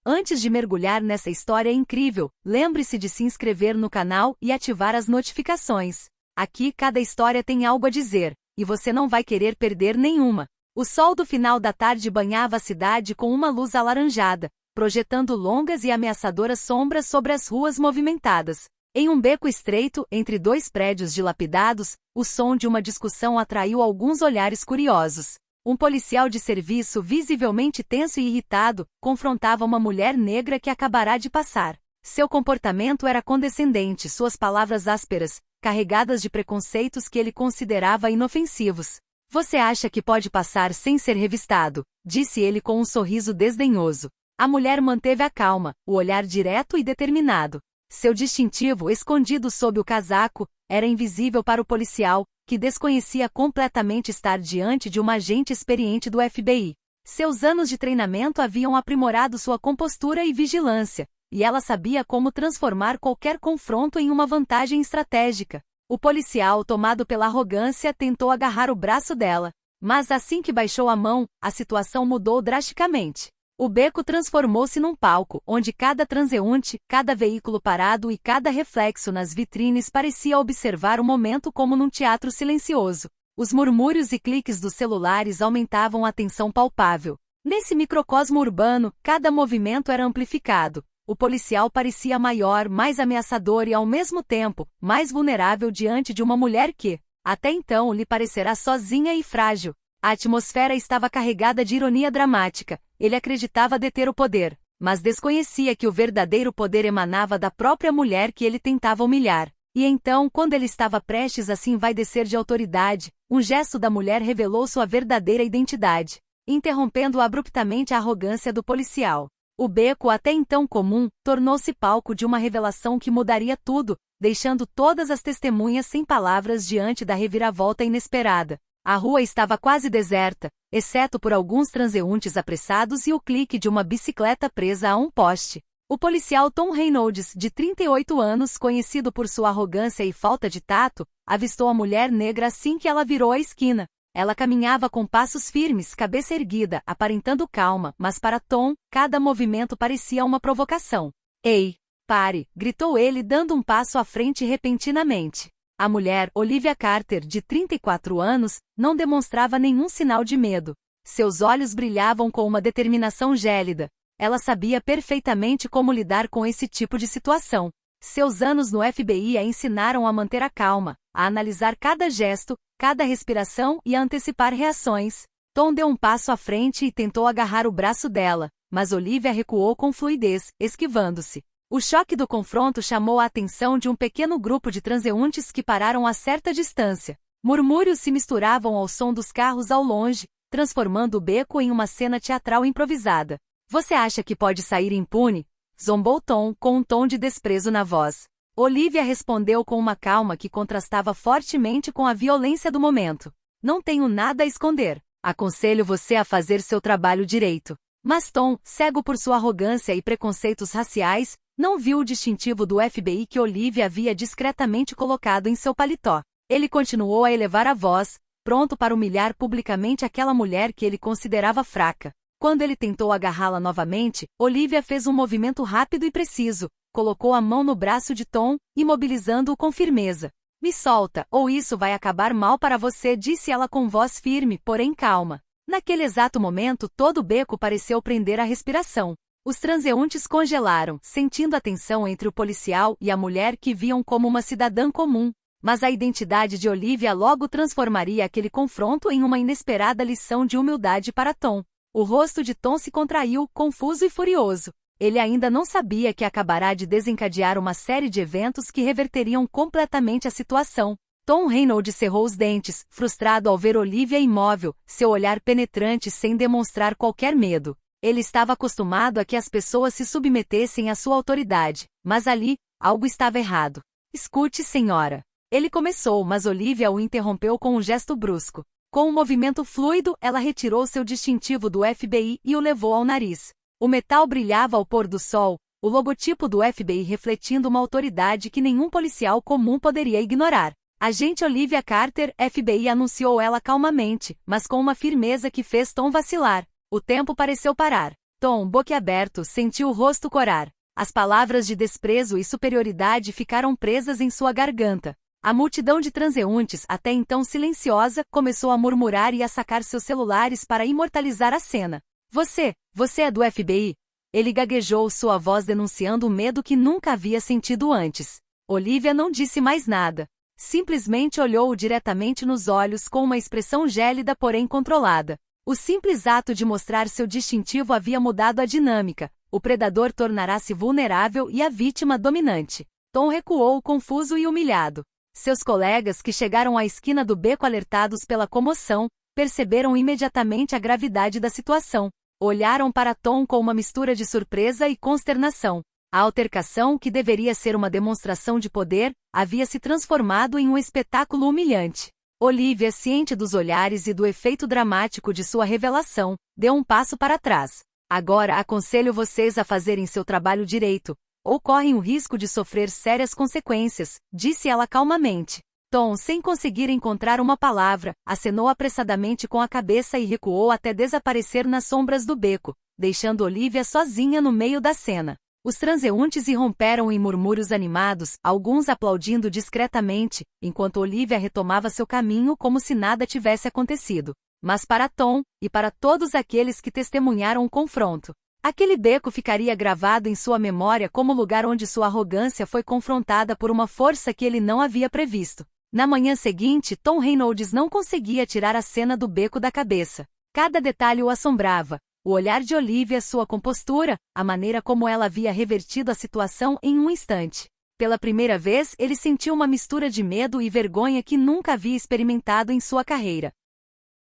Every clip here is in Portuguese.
Antes de mergulhar nessa história incrível, lembre-se de se inscrever no canal e ativar as notificações. Aqui cada história tem algo a dizer, e você não vai querer perder nenhuma. O sol do final da tarde banhava a cidade com uma luz alaranjada, projetando longas e ameaçadoras sombras sobre as ruas movimentadas. Em um beco estreito, entre dois prédios dilapidados, o som de uma discussão atraiu alguns olhares curiosos. Um policial de serviço, visivelmente tenso e irritado, confrontava uma mulher negra que acabará de passar. Seu comportamento era condescendente, suas palavras ásperas, carregadas de preconceitos que ele considerava inofensivos. "Você acha que pode passar sem ser revistado?", disse ele com um sorriso desdenhoso. A mulher manteve a calma, o olhar direto e determinado. Seu distintivo, escondido sob o casaco, era invisível para o policial, que desconhecia completamente estar diante de uma agente experiente do FBI. Seus anos de treinamento haviam aprimorado sua compostura e vigilância, e ela sabia como transformar qualquer confronto em uma vantagem estratégica. O policial, tomado pela arrogância, tentou agarrar o braço dela. Mas assim que baixou a mão, a situação mudou drasticamente. O beco transformou-se num palco, onde cada transeunte, cada veículo parado e cada reflexo nas vitrines parecia observar o momento como num teatro silencioso. Os murmúrios e cliques dos celulares aumentavam a tensão palpável. Nesse microcosmo urbano, cada movimento era amplificado. O policial parecia maior, mais ameaçador e, ao mesmo tempo, mais vulnerável diante de uma mulher que, até então, lhe parecerá sozinha e frágil. A atmosfera estava carregada de ironia dramática. Ele acreditava deter o poder, mas desconhecia que o verdadeiro poder emanava da própria mulher que ele tentava humilhar. E então, quando ele estava prestes a se envaidecer de autoridade, um gesto da mulher revelou sua verdadeira identidade, interrompendo abruptamente a arrogância do policial. O beco, até então comum, tornou-se palco de uma revelação que mudaria tudo, deixando todas as testemunhas sem palavras diante da reviravolta inesperada. A rua estava quase deserta, exceto por alguns transeuntes apressados e o clique de uma bicicleta presa a um poste. O policial Tom Reynolds, de 38 anos, conhecido por sua arrogância e falta de tato, avistou a mulher negra assim que ela virou a esquina. Ela caminhava com passos firmes, cabeça erguida, aparentando calma, mas para Tom, cada movimento parecia uma provocação. "Ei, pare!", gritou ele, dando um passo à frente repentinamente. A mulher, Olivia Carter, de 34 anos, não demonstrava nenhum sinal de medo. Seus olhos brilhavam com uma determinação gélida. Ela sabia perfeitamente como lidar com esse tipo de situação. Seus anos no FBI a ensinaram a manter a calma, a analisar cada gesto, cada respiração e a antecipar reações. Tom deu um passo à frente e tentou agarrar o braço dela, mas Olivia recuou com fluidez, esquivando-se. O choque do confronto chamou a atenção de um pequeno grupo de transeuntes que pararam a certa distância. Murmúrios se misturavam ao som dos carros ao longe, transformando o beco em uma cena teatral improvisada. "Você acha que pode sair impune?", zombou Tom, com um tom de desprezo na voz. Olivia respondeu com uma calma que contrastava fortemente com a violência do momento. "Não tenho nada a esconder. Aconselho você a fazer seu trabalho direito." Mas Tom, cego por sua arrogância e preconceitos raciais, não viu o distintivo do FBI que Olivia havia discretamente colocado em seu paletó. Ele continuou a elevar a voz, pronto para humilhar publicamente aquela mulher que ele considerava fraca. Quando ele tentou agarrá-la novamente, Olivia fez um movimento rápido e preciso, colocou a mão no braço de Tom, imobilizando-o com firmeza. "Me solta, ou isso vai acabar mal para você", disse ela com voz firme, porém calma. Naquele exato momento, todo o beco pareceu prender a respiração. Os transeuntes congelaram, sentindo a tensão entre o policial e a mulher que viam como uma cidadã comum. Mas a identidade de Olivia logo transformaria aquele confronto em uma inesperada lição de humildade para Tom. O rosto de Tom se contraiu, confuso e furioso. Ele ainda não sabia que acabará de desencadear uma série de eventos que reverteriam completamente a situação. Tom Reynolds cerrou os dentes, frustrado ao ver Olivia imóvel, seu olhar penetrante sem demonstrar qualquer medo. Ele estava acostumado a que as pessoas se submetessem à sua autoridade, mas ali, algo estava errado. "Escute, senhora." Ele começou, mas Olivia o interrompeu com um gesto brusco. Com um movimento fluido, ela retirou seu distintivo do FBI e o levou ao nariz. O metal brilhava ao pôr do sol, o logotipo do FBI refletindo uma autoridade que nenhum policial comum poderia ignorar. "Agente Olivia Carter, FBI", anunciou ela calmamente, mas com uma firmeza que fez Tom vacilar. O tempo pareceu parar. Tom, boquiaberto, sentiu o rosto corar. As palavras de desprezo e superioridade ficaram presas em sua garganta. A multidão de transeuntes, até então silenciosa, começou a murmurar e a sacar seus celulares para imortalizar a cena. Você é do FBI? Ele gaguejou, sua voz denunciando o medo que nunca havia sentido antes. Olivia não disse mais nada. Simplesmente olhou-o diretamente nos olhos com uma expressão gélida, porém controlada. O simples ato de mostrar seu distintivo havia mudado a dinâmica. O predador tornará-se vulnerável e a vítima dominante. Tom recuou, confuso e humilhado. Seus colegas, que chegaram à esquina do beco alertados pela comoção, perceberam imediatamente a gravidade da situação. Olharam para Tom com uma mistura de surpresa e consternação. A altercação, que deveria ser uma demonstração de poder, havia se transformado em um espetáculo humilhante. Olivia, ciente dos olhares e do efeito dramático de sua revelação, deu um passo para trás. Agora aconselho vocês a fazerem seu trabalho direito, ou correm o risco de sofrer sérias consequências, disse ela calmamente. Tom, sem conseguir encontrar uma palavra, acenou apressadamente com a cabeça e recuou até desaparecer nas sombras do beco, deixando Olivia sozinha no meio da cena. Os transeuntes irromperam em murmúrios animados, alguns aplaudindo discretamente, enquanto Olivia retomava seu caminho como se nada tivesse acontecido. Mas para Tom, e para todos aqueles que testemunharam o confronto, aquele beco ficaria gravado em sua memória como lugar onde sua arrogância foi confrontada por uma força que ele não havia previsto. Na manhã seguinte, Tom Reynolds não conseguia tirar a cena do beco da cabeça. Cada detalhe o assombrava. O olhar de Olivia, sua compostura, a maneira como ela havia revertido a situação em um instante. Pela primeira vez, ele sentiu uma mistura de medo e vergonha que nunca havia experimentado em sua carreira.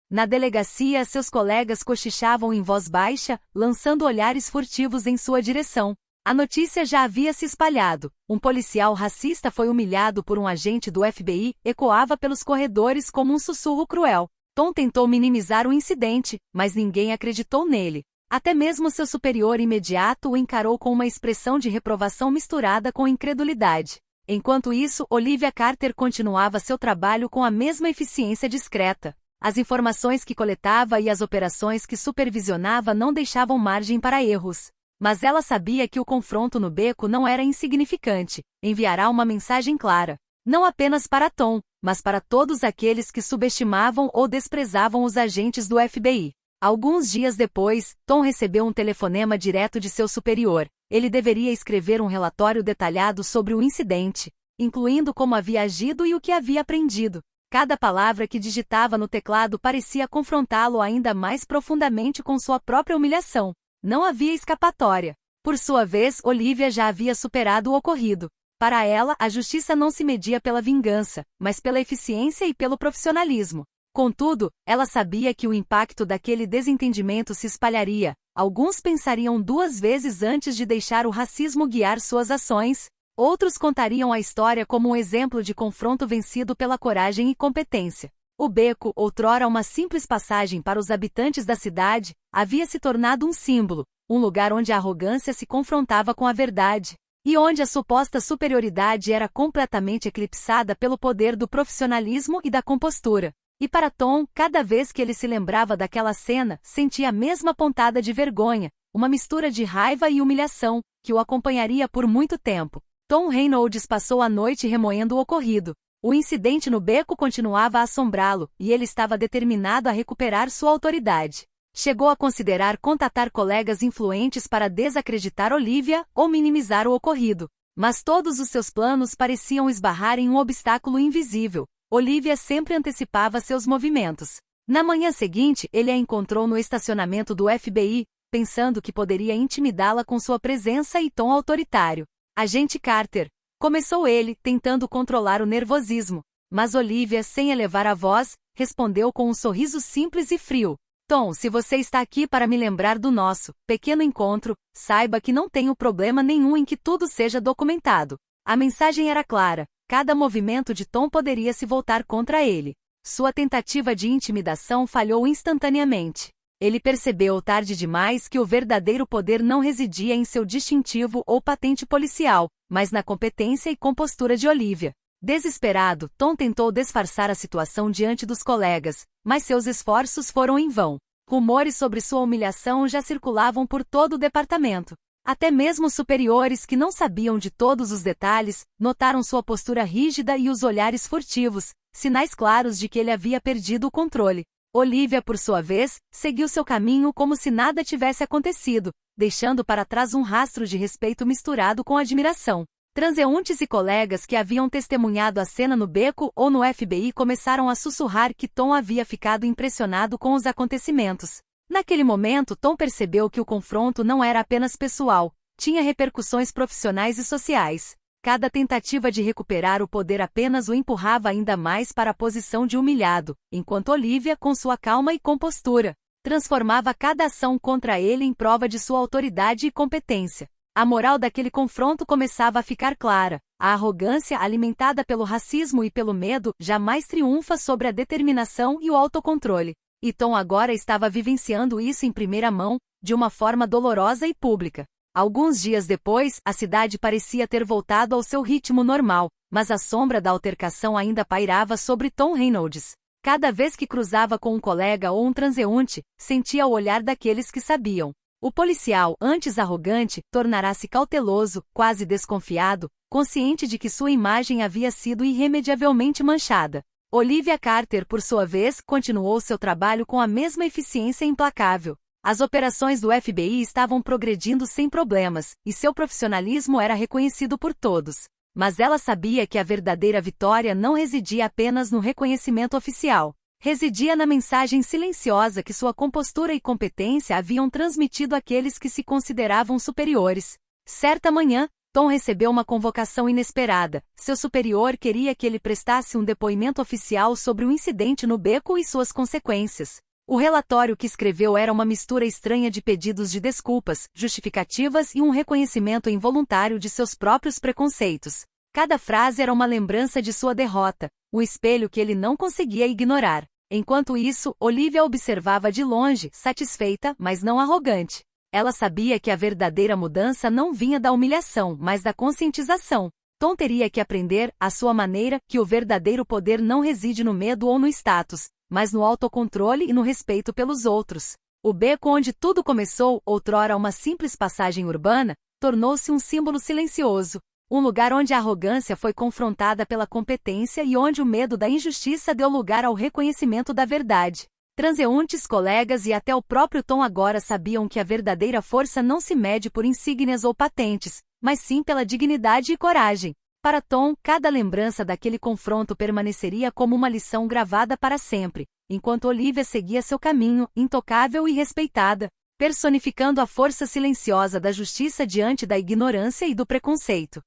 Na delegacia, seus colegas cochichavam em voz baixa, lançando olhares furtivos em sua direção. A notícia já havia se espalhado. Um policial racista foi humilhado por um agente do FBI, ecoava pelos corredores como um sussurro cruel. Tom tentou minimizar o incidente, mas ninguém acreditou nele. Até mesmo seu superior imediato o encarou com uma expressão de reprovação misturada com incredulidade. Enquanto isso, Olivia Carter continuava seu trabalho com a mesma eficiência discreta. As informações que coletava e as operações que supervisionava não deixavam margem para erros. Mas ela sabia que o confronto no beco não era insignificante. Enviará uma mensagem clara. Não apenas para Tom, mas para todos aqueles que subestimavam ou desprezavam os agentes do FBI. Alguns dias depois, Tom recebeu um telefonema direto de seu superior. Ele deveria escrever um relatório detalhado sobre o incidente, incluindo como havia agido e o que havia aprendido. Cada palavra que digitava no teclado parecia confrontá-lo ainda mais profundamente com sua própria humilhação. Não havia escapatória. Por sua vez, Olivia já havia superado o ocorrido. Para ela, a justiça não se media pela vingança, mas pela eficiência e pelo profissionalismo. Contudo, ela sabia que o impacto daquele desentendimento se espalharia. Alguns pensariam duas vezes antes de deixar o racismo guiar suas ações. Outros contariam a história como um exemplo de confronto vencido pela coragem e competência. O beco, outrora uma simples passagem para os habitantes da cidade, havia se tornado um símbolo, um lugar onde a arrogância se confrontava com a verdade, e onde a suposta superioridade era completamente eclipsada pelo poder do profissionalismo e da compostura. E para Tom, cada vez que ele se lembrava daquela cena, sentia a mesma pontada de vergonha, uma mistura de raiva e humilhação, que o acompanharia por muito tempo. Tom Reynolds passou a noite remoendo o ocorrido. O incidente no beco continuava a assombrá-lo, e ele estava determinado a recuperar sua autoridade. Chegou a considerar contatar colegas influentes para desacreditar Olivia ou minimizar o ocorrido. Mas todos os seus planos pareciam esbarrar em um obstáculo invisível. Olivia sempre antecipava seus movimentos. Na manhã seguinte, ele a encontrou no estacionamento do FBI, pensando que poderia intimidá-la com sua presença e tom autoritário. Agente Carter, começou ele, tentando controlar o nervosismo. Mas Olivia, sem elevar a voz, respondeu com um sorriso simples e frio. Tom, se você está aqui para me lembrar do nosso pequeno encontro, saiba que não tenho problema nenhum em que tudo seja documentado. A mensagem era clara. Cada movimento de Tom poderia se voltar contra ele. Sua tentativa de intimidação falhou instantaneamente. Ele percebeu tarde demais que o verdadeiro poder não residia em seu distintivo ou patente policial, mas na competência e compostura de Olivia. Desesperado, Tom tentou disfarçar a situação diante dos colegas, mas seus esforços foram em vão. Rumores sobre sua humilhação já circulavam por todo o departamento. Até mesmo os superiores que não sabiam de todos os detalhes, notaram sua postura rígida e os olhares furtivos, sinais claros de que ele havia perdido o controle. Olivia, por sua vez, seguiu seu caminho como se nada tivesse acontecido, deixando para trás um rastro de respeito misturado com admiração. Transeuntes e colegas que haviam testemunhado a cena no beco ou no FBI começaram a sussurrar que Tom havia ficado impressionado com os acontecimentos. Naquele momento, Tom percebeu que o confronto não era apenas pessoal, tinha repercussões profissionais e sociais. Cada tentativa de recuperar o poder apenas o empurrava ainda mais para a posição de humilhado, enquanto Olivia, com sua calma e compostura, transformava cada ação contra ele em prova de sua autoridade e competência. A moral daquele confronto começava a ficar clara. A arrogância, alimentada pelo racismo e pelo medo, jamais triunfa sobre a determinação e o autocontrole. E Tom agora estava vivenciando isso em primeira mão, de uma forma dolorosa e pública. Alguns dias depois, a cidade parecia ter voltado ao seu ritmo normal, mas a sombra da altercação ainda pairava sobre Tom Reynolds. Cada vez que cruzava com um colega ou um transeunte, sentia o olhar daqueles que sabiam. O policial, antes arrogante, tornará-se cauteloso, quase desconfiado, consciente de que sua imagem havia sido irremediavelmente manchada. Olivia Carter, por sua vez, continuou seu trabalho com a mesma eficiência implacável. As operações do FBI estavam progredindo sem problemas, e seu profissionalismo era reconhecido por todos. Mas ela sabia que a verdadeira vitória não residia apenas no reconhecimento oficial. Residia na mensagem silenciosa que sua compostura e competência haviam transmitido àqueles que se consideravam superiores. Certa manhã, Tom recebeu uma convocação inesperada. Seu superior queria que ele prestasse um depoimento oficial sobre o incidente no beco e suas consequências. O relatório que escreveu era uma mistura estranha de pedidos de desculpas, justificativas e um reconhecimento involuntário de seus próprios preconceitos. Cada frase era uma lembrança de sua derrota, um espelho que ele não conseguia ignorar. Enquanto isso, Olivia observava de longe, satisfeita, mas não arrogante. Ela sabia que a verdadeira mudança não vinha da humilhação, mas da conscientização. Tom teria que aprender, à sua maneira, que o verdadeiro poder não reside no medo ou no status, mas no autocontrole e no respeito pelos outros. O beco onde tudo começou, outrora uma simples passagem urbana, tornou-se um símbolo silencioso. Um lugar onde a arrogância foi confrontada pela competência e onde o medo da injustiça deu lugar ao reconhecimento da verdade. Transeuntes, colegas e até o próprio Tom agora sabiam que a verdadeira força não se mede por insígnias ou patentes, mas sim pela dignidade e coragem. Para Tom, cada lembrança daquele confronto permaneceria como uma lição gravada para sempre, enquanto Olivia seguia seu caminho, intocável e respeitada, personificando a força silenciosa da justiça diante da ignorância e do preconceito.